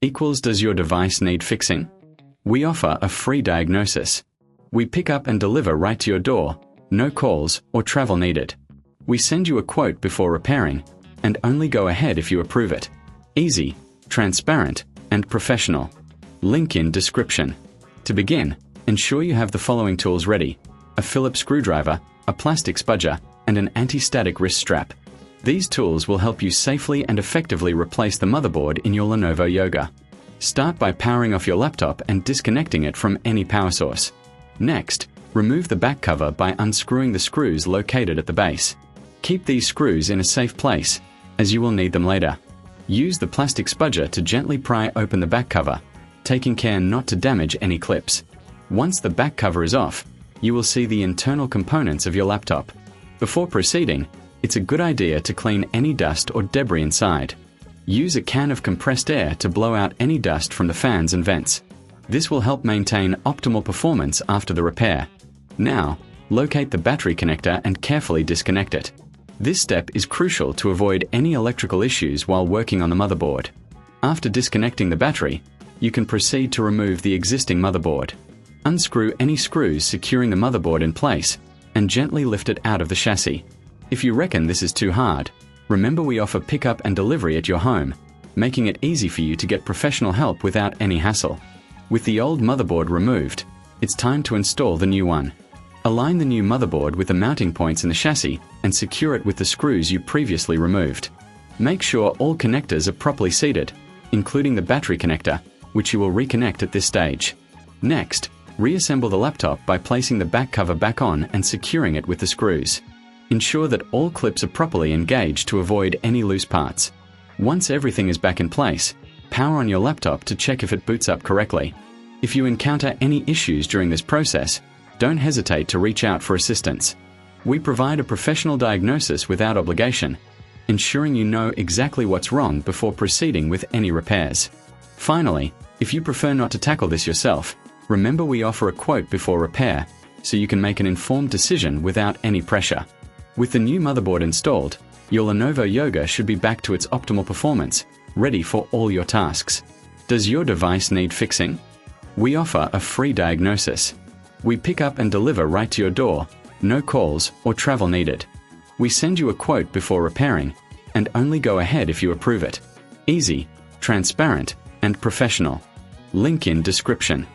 equals does your device need fixing? We offer a free diagnosis. We pick up and deliver right to your door, no calls or travel needed. We send you a quote before repairing, and only go ahead if you approve it. Easy, transparent, and professional. Link in description. To begin, ensure you have the following tools ready: a Phillips screwdriver, a plastic spudger, and an anti-static wrist strap. These tools will help you safely and effectively replace the motherboard in your Lenovo Yoga. Start by powering off your laptop and disconnecting it from any power source. Next, remove the back cover by unscrewing the screws located at the base. Keep these screws in a safe place, as you will need them later. Use the plastic spudger to gently pry open the back cover, taking care not to damage any clips. Once the back cover is off, you will see the internal components of your laptop. Before proceeding, it's a good idea to clean any dust or debris inside. Use a can of compressed air to blow out any dust from the fans and vents. This will help maintain optimal performance after the repair. Now, locate the battery connector and carefully disconnect it. This step is crucial to avoid any electrical issues while working on the motherboard. After disconnecting the battery, you can proceed to remove the existing motherboard. Unscrew any screws securing the motherboard in place and gently lift it out of the chassis. If you reckon this is too hard, remember we offer pickup and delivery at your home, making it easy for you to get professional help without any hassle. With the old motherboard removed, it's time to install the new one. Align the new motherboard with the mounting points in the chassis and secure it with the screws you previously removed. Make sure all connectors are properly seated, including the battery connector, which you will reconnect at this stage. Next, reassemble the laptop by placing the back cover back on and securing it with the screws. Ensure that all clips are properly engaged to avoid any loose parts. Once everything is back in place, power on your laptop to check if it boots up correctly. If you encounter any issues during this process, don't hesitate to reach out for assistance. We provide a professional diagnosis without obligation, ensuring you know exactly what's wrong before proceeding with any repairs. Finally, if you prefer not to tackle this yourself, remember we offer a quote before repair, so you can make an informed decision without any pressure. With the new motherboard installed, your Lenovo Yoga should be back to its optimal performance, ready for all your tasks. Does your device need fixing? We offer a free diagnosis. We pick up and deliver right to your door, no calls or travel needed. We send you a quote before repairing, and only go ahead if you approve it. Easy, transparent, and professional. Link in description.